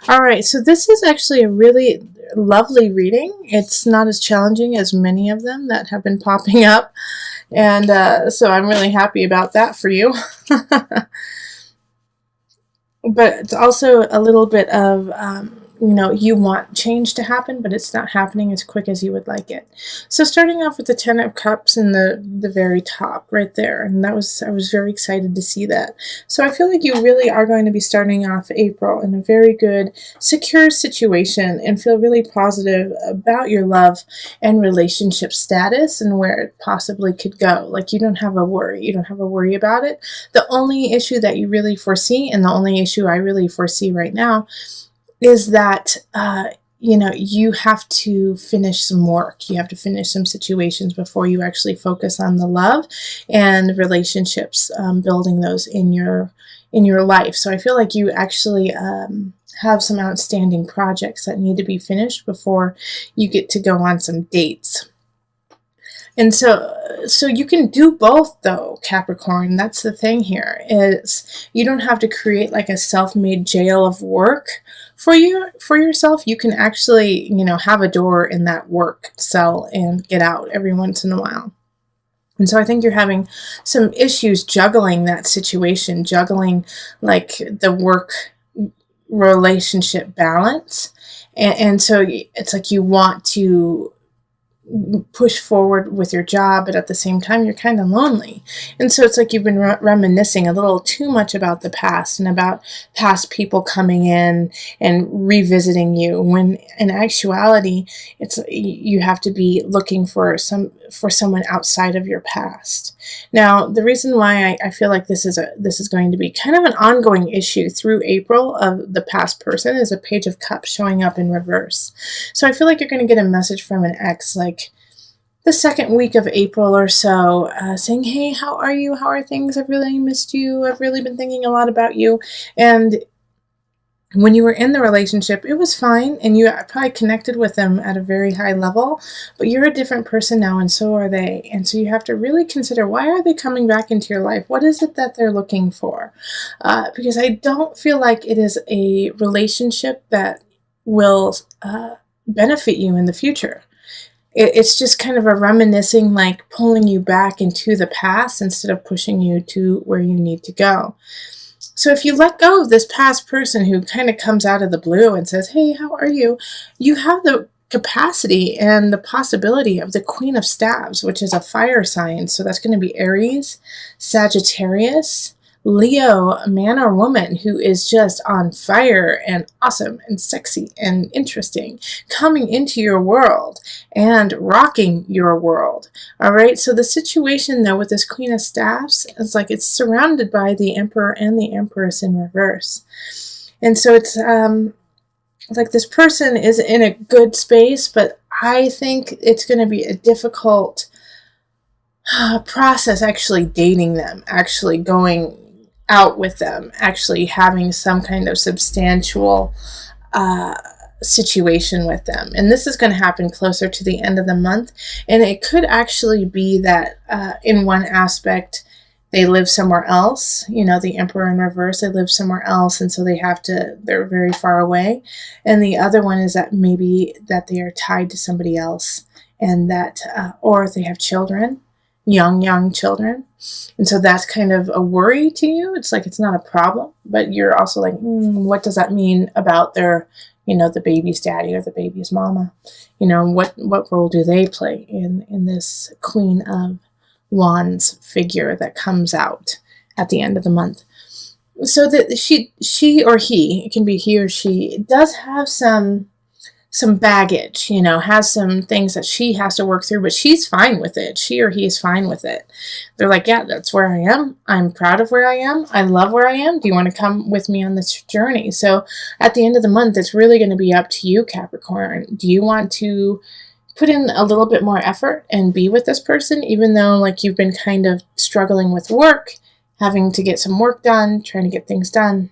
All right, so this is actually a really lovely reading. It's not as challenging as many of them that have been popping up, and so I'm really happy about that for you. But it's also a little bit of, you want change to happen, but it's not happening as quick as you would like it. So starting off with the Ten of Cups in the very top right there, and I was very excited to see that. So I feel like you really are going to be starting off April in a very good, secure situation and feel really positive about your love and relationship status and where it possibly could go. Like you don't have a worry. You don't have a worry about it. The only issue that you really foresee, and the only issue I really foresee right now, is that you have to finish some work. You have to finish some situations before you actually focus on the love and relationships, building those in your life. So I feel like you actually have some outstanding projects that need to be finished before you get to go on some dates. And so you can do both though, Capricorn. That's the thing here, is you don't have to create like a self-made jail of work for yourself. You can actually, have a door in that work cell and get out every once in a while. And so I think you're having some issues juggling that situation, juggling like the work relationship balance. And so it's like you want to push forward with your job, but at the same time you're kind of lonely. And so it's like you've been reminiscing a little too much about the past and about past people coming in and revisiting you, when in actuality it's you have to be looking for someone outside of your past. Now the reason why I feel like this is going to be kind of an ongoing issue through April of the past person is a Page of Cups showing up in reverse. So I feel like you're going to get a message from an ex like the second week of April or so, saying, hey, how are you? How are things? I've really missed you. I've really been thinking a lot about you. And when you were in the relationship, it was fine, and you probably connected with them at a very high level, but you're a different person now, and so are they. And so you have to really consider, why are they coming back into your life? What is it that they're looking for? Because I don't feel like it is a relationship that will benefit you in the future. It's just kind of a reminiscing, like pulling you back into the past instead of pushing you to where you need to go. So if you let go of this past person who kind of comes out of the blue and says, hey, how are you? You have the capacity and the possibility of the Queen of Staves, which is a fire sign. So that's going to be Aries, Sagittarius, Leo, a man or woman who is just on fire and awesome and sexy and interesting, coming into your world and rocking your world. All right. So the situation though with this Queen of Staves is like it's surrounded by the Emperor and the Empress in reverse. And so it's like this person is in a good space, but I think it's going to be a difficult process actually dating them, actually going out with them, actually having some kind of substantial situation with them. And this is going to happen closer to the end of the month. And it could actually be that in one aspect, they live somewhere else. The Emperor in reverse, they live somewhere else. And so they're very far away. And the other one is that maybe that they are tied to somebody else, and that, or they have children, young children. And so that's kind of a worry to you. It's like, it's not a problem, but you're also like, what does that mean about their, the baby's daddy or the baby's mama? What role do they play in this Queen of Wands figure that comes out at the end of the month? So that she or he, it can be he or she, does have some baggage, has some things that she has to work through, but she's fine with it. She or he is fine with it. They're like, yeah, that's where I am. I'm proud of where I am. I love where I am. Do you want to come with me on this journey? So at the end of the month, it's really going to be up to you, Capricorn. Do you want to put in a little bit more effort and be with this person, even though like you've been kind of struggling with work, having to get some work done, trying to get things done?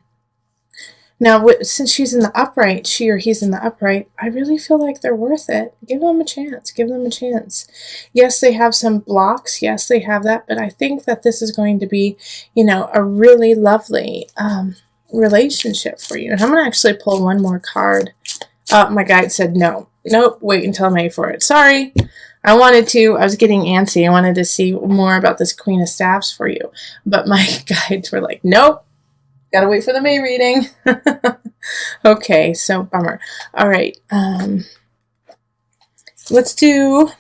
Now, since she's in the upright, she or he's in the upright, I really feel like they're worth it. Give them a chance. Give them a chance. Yes, they have some blocks. Yes, they have that. But I think that this is going to be, a really lovely relationship for you. And I'm going to actually pull one more card. My guide said no. Nope, wait until I'm ready for it. Sorry. I was getting antsy. I wanted to see more about this Queen of Staffs for you. But my guides were like, nope, gotta wait for the May reading. Okay, so bummer. All right, let's do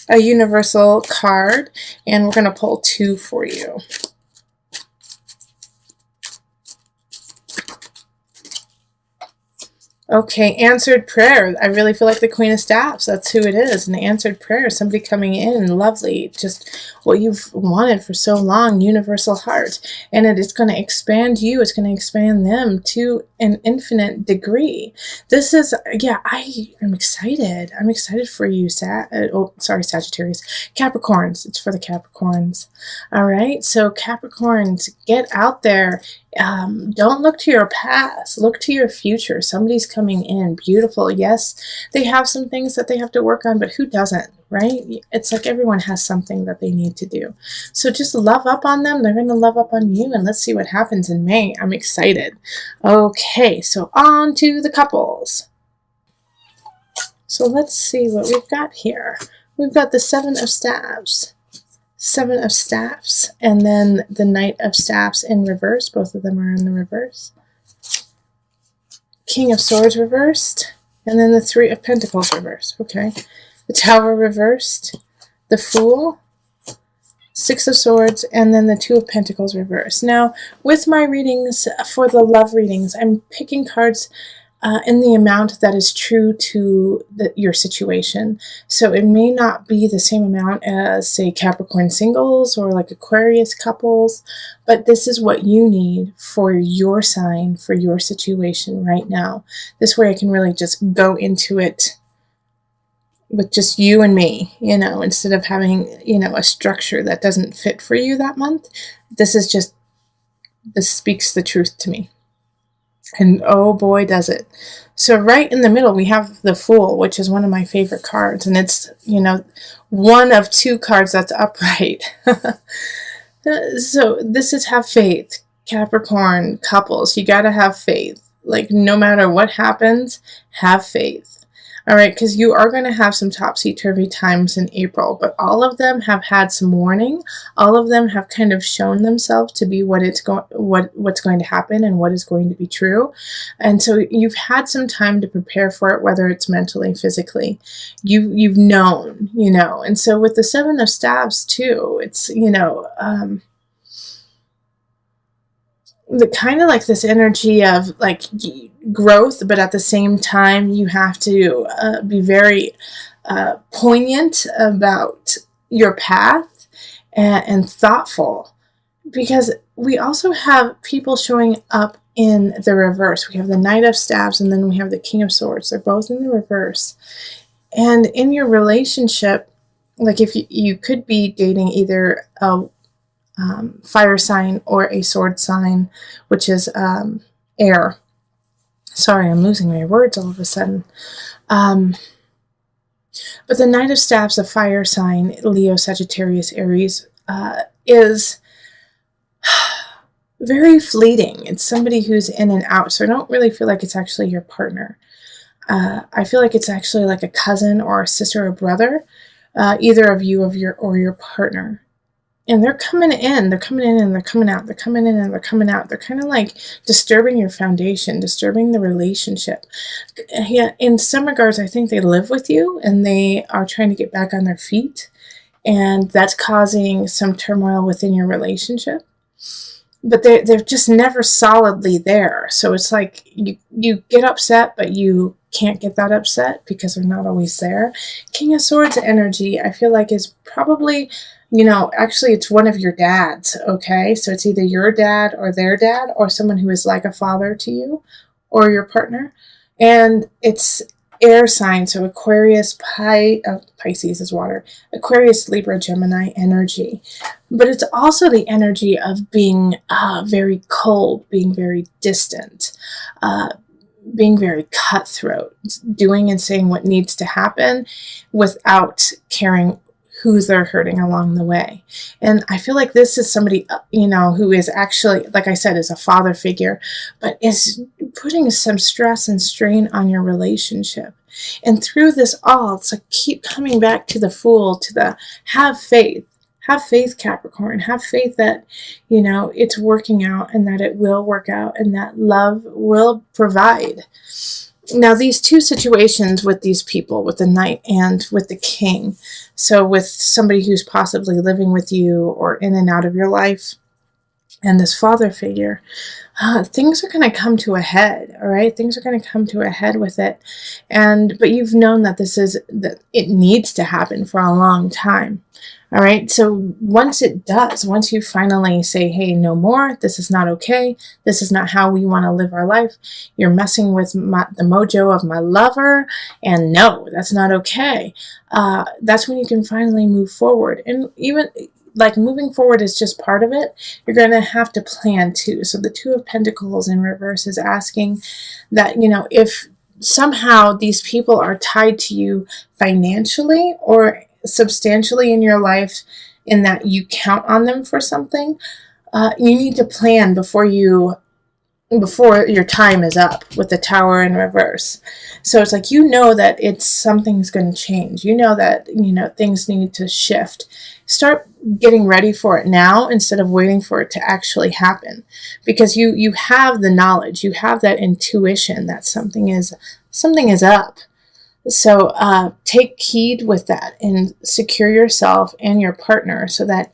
a universal card, and we're gonna pull 2 for you. Okay, answered prayer. I really feel like the Queen of Staffs. That's who it is. An answered prayer. Somebody coming in, lovely. Just what you've wanted for so long. Universal heart. And it is going to expand you. It's going to expand them to an infinite degree. This is, yeah, I am excited. I'm excited for you, Sagittarius. Capricorns. It's for the Capricorns. All right, so Capricorns, get out there. Don't look to your past, look to your future. Somebody's coming in beautiful. Yes, they have some things that they have to work on, but who doesn't, right? It's like everyone has something that they need to do. So just love up on them. They're going to love up on you, and let's see what happens in May. I'm excited. Okay, so on to the couples. So let's see what we've got here. We've got the 7 of Staffs. 7 of Staffs, and then the Knight of Staffs in reverse. Both of them are in the reverse. King of Swords reversed, and then the 3 of Pentacles reversed. Okay. The Tower reversed, the Fool, 6 of Swords, and then the 2 of Pentacles reversed. Now, with my readings, for the love readings, I'm picking cards in the amount that is true to your situation. So it may not be the same amount as, say, Capricorn singles or like Aquarius couples, but this is what you need for your sign, for your situation right now. This way I can really just go into it with just you and me, you know, instead of having, you know, a structure that doesn't fit for you that month. This speaks the truth to me. And oh boy, does it. So right in the middle, we have the Fool, which is one of my favorite cards. And it's, you know, one of 2 cards that's upright. So this is have faith. Capricorn couples, you got to have faith. Like no matter what happens, have faith. All right, because you are going to have some topsy-turvy times in April, but all of them have had some warning. All of them have kind of shown themselves to be what's going to happen and what is going to be true. And so you've had some time to prepare for it, whether it's mentally, physically. You've known, you know. And so with the 7 of Staffs too, it's, you know, the kind of like this energy of like growth, but at the same time you have to be very poignant about your path and thoughtful, because we also have people showing up in the reverse. We have the Knight of Staffs, and then we have the King of Swords. They're both in the reverse. And in your relationship, like if you could be dating either a fire sign or a sword sign, which is air. Sorry, I'm losing my words all of a sudden. But the Knight of Staffs, a fire sign, Leo, Sagittarius, Aries, is very fleeting. It's somebody who's in and out, so I don't really feel like it's actually your partner. I feel like it's actually like a cousin or a sister or brother, either of you or your partner. And they're coming in and they're coming out. They're coming in and they're coming out. They're kind of like disturbing your foundation, disturbing the relationship. Yeah, in some regards, I think they live with you and they are trying to get back on their feet. And that's causing some turmoil within your relationship. But they're just never solidly there. So it's like you get upset, but you can't get that upset because they're not always there. King of Swords energy, I feel like, is probably... You know, actually, it's one of your dads, okay? So it's either your dad or their dad or someone who is like a father to you or your partner. And it's air sign, so Aquarius, Pisces is water, Aquarius, Libra, Gemini energy. But it's also the energy of being very cold, being very distant, being very cutthroat, doing and saying what needs to happen without caring who they're hurting along the way. And I feel like this is somebody, who is actually, like I said, is a father figure, but is putting some stress and strain on your relationship. And through this all, it's like keep coming back to the Fool, to the have faith. Have faith, Capricorn. Have faith that, it's working out and that it will work out and that love will provide. Now, these two situations with these people, with the Knight and with the King, so with somebody who's possibly living with you or in and out of your life, and this father figure, things are going to come to a head, all right? Things are going to come to a head with it. But you've known that that it needs to happen for a long time. All right. So once it does, once you finally say, hey, no more, this is not okay. This is not how we want to live our life. You're messing with the mojo of my lover. And no, that's not okay. That's when you can finally move forward. And even like moving forward is just part of it. You're going to have to plan too. So the Two of Pentacles in reverse is asking that, if somehow these people are tied to you financially or substantially in your life, in that you count on them for something, you need to plan before your time is up with the Tower in reverse. So it's like, that something's going to change. That, things need to shift. Start getting ready for it now instead of waiting for it to actually happen, because you have the knowledge, you have that intuition that something is up. So take heed with that and secure yourself and your partner so that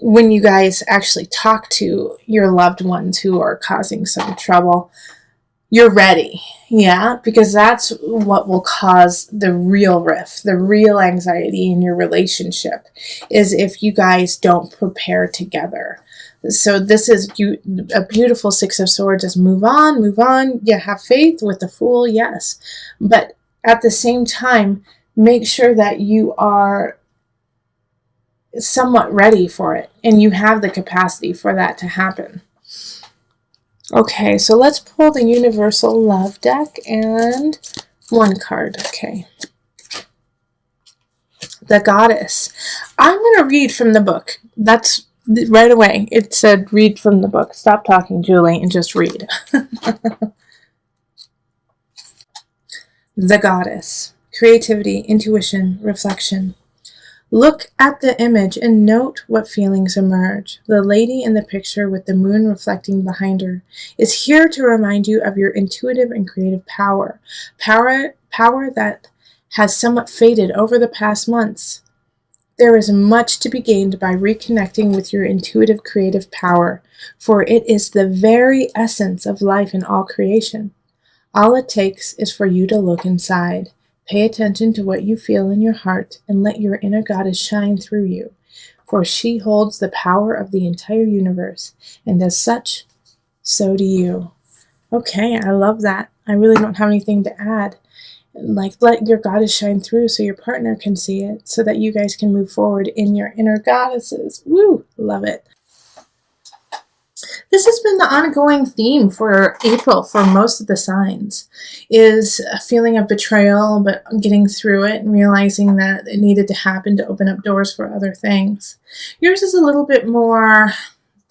when you guys actually talk to your loved ones who are causing some trouble, you're ready. Yeah, because that's what will cause the real rift, the real anxiety in your relationship, is if you guys don't prepare together. So this is a beautiful Six of Swords. Just move on. Yeah, have faith with the Fool, yes. But at the same time, make sure that you are somewhat ready for it and you have the capacity for that to happen. Okay, so let's pull the Universal Love deck and one card. Okay. The Goddess. I'm going to read from the book. That's right away. It said read from the book. Stop talking, Julie, and just read. The Goddess. Creativity, intuition, reflection. Look at the image and note what feelings emerge. The lady in the picture with the moon reflecting behind her is here to remind you of your intuitive and creative power. Power that has somewhat faded over the past months. There is much to be gained by reconnecting with your intuitive creative power, for it is the very essence of life and all creation. All it takes is for you to look inside. Pay attention to what you feel in your heart and let your inner goddess shine through you, for she holds the power of the entire universe, and as such, so do you. Okay, I love that. I really don't have anything to add. Like, let your goddess shine through so your partner can see it, so that you guys can move forward in your inner goddesses. Woo! Love it. This has been the ongoing theme for April for most of the signs, is a feeling of betrayal, but getting through it and realizing that it needed to happen to open up doors for other things. Yours is a little bit more,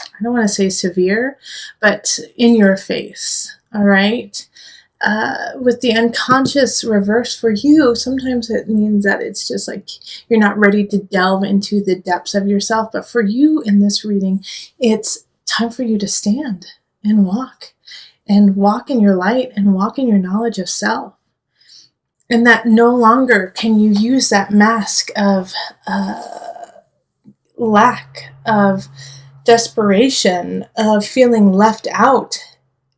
I don't want to say severe, but in your face, all right? With the unconscious reverse for you, sometimes it means that it's just like you're not ready to delve into the depths of yourself. But for you in this reading, it's time for you to stand and walk in your light and walk in your knowledge of self. And that no longer can you use that mask of lack, of desperation, of feeling left out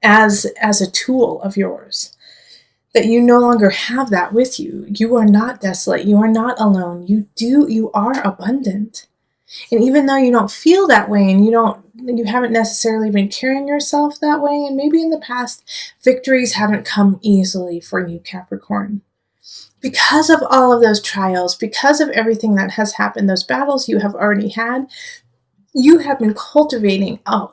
as a tool of yours. That you no longer have that with you. You are not desolate. You are not alone. You are abundant. And even though you don't feel that way and you haven't necessarily been carrying yourself that way, and maybe in the past, victories haven't come easily for you, Capricorn. Because of all of those trials, because of everything that has happened, those battles you have already had, you have been cultivating a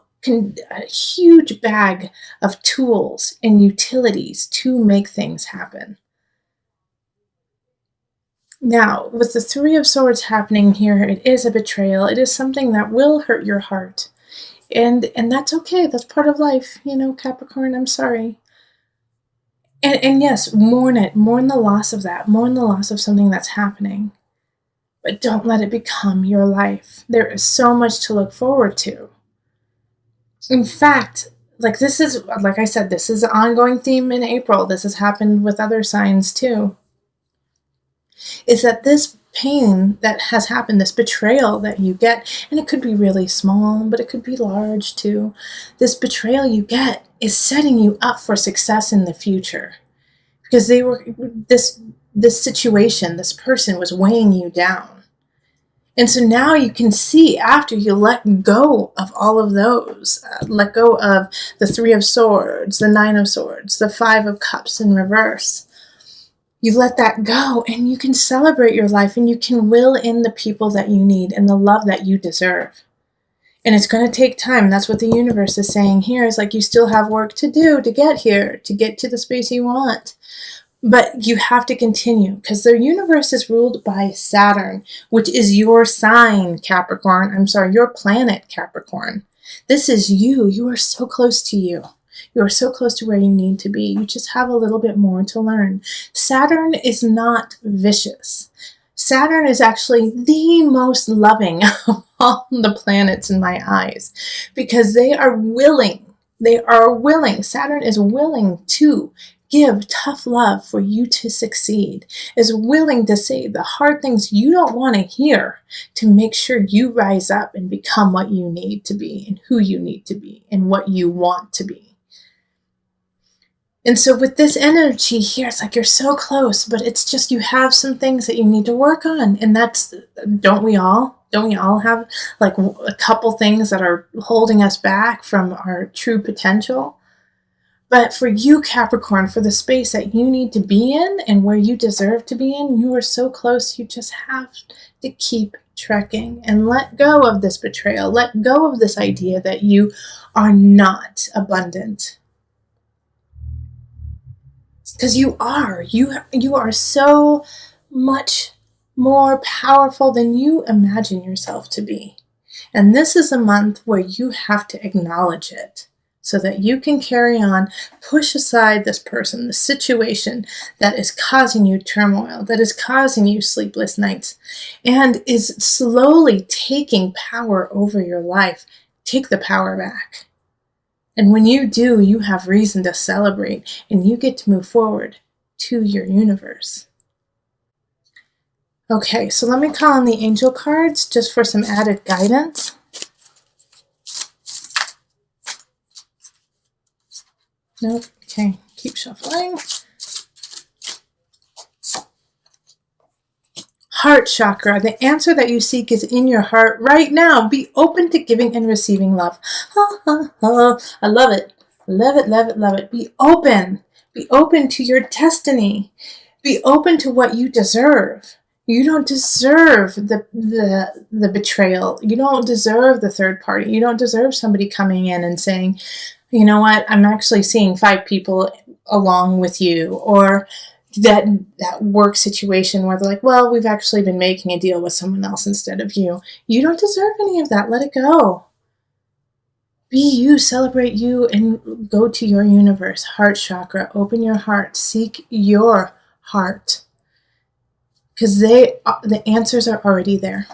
huge bag of tools and utilities to make things happen. Now, with the Three of Swords happening here, it is a betrayal. It is something that will hurt your heart. And that's okay. That's part of life, Capricorn. I'm sorry. And yes, mourn it. Mourn the loss of that. Mourn the loss of something that's happening. But don't let it become your life. There is so much to look forward to. In fact, like I said, this is an ongoing theme in April. This has happened with other signs too. Is that this pain that has happened, this betrayal that you get, and it could be really small, but it could be large too. This betrayal you get is setting you up for success in the future. Because this situation, this person was weighing you down. And so now you can see, after you let go of all of those, let go of the Three of Swords, the Nine of Swords, the Five of Cups in reverse, you let that go and you can celebrate your life and you can will in the people that you need and the love that you deserve. And it's going to take time. That's what the universe is saying here, is like, you still have work to do to get here, to get to the space you want. But you have to continue, because the universe is ruled by Saturn, which is your sign, Capricorn. I'm sorry, your planet, Capricorn. This is you. You are so close to you. You are so close to where you need to be. You just have a little bit more to learn. Saturn is not vicious. Saturn is actually the most loving of all the planets in my eyes, because they are willing. Saturn is willing to give tough love for you to succeed, is willing to say the hard things you don't want to hear to make sure you rise up and become what you need to be and who you need to be and what you want to be. And so with this energy here, it's like you're so close, but it's just, you have some things that you need to work on. And that's, don't we all have like a couple things that are holding us back from our true potential? But for you, Capricorn, for the space that you need to be in and where you deserve to be in, you are so close. You just have to keep trekking and let go of this betrayal. Let go of this idea that you are not abundant. Because you are. You are so much more powerful than you imagine yourself to be. And this is a month where you have to acknowledge it, so that you can carry on, push aside this person, the situation that is causing you turmoil, that is causing you sleepless nights, and is slowly taking power over your life. Take the power back. And when you do, you have reason to celebrate, and you get to move forward to your universe. Okay, so let me call on the angel cards just for some added guidance. Nope. Okay, keep shuffling. Heart chakra. The answer that you seek is in your heart right now. Be open to giving and receiving love. I love it. Love it, love it, love it. Be open. Be open to your destiny. Be open to what you deserve. You don't deserve the betrayal. You don't deserve the third party. You don't deserve somebody coming in and saying, you know what, I'm actually seeing 5 people along with you, or that work situation where they're like, well, we've actually been making a deal with someone else instead of you. You don't deserve any of that. Let it go. Be you, celebrate you, and go to your universe. Heart chakra, open your heart, seek your heart, because the answers are already there.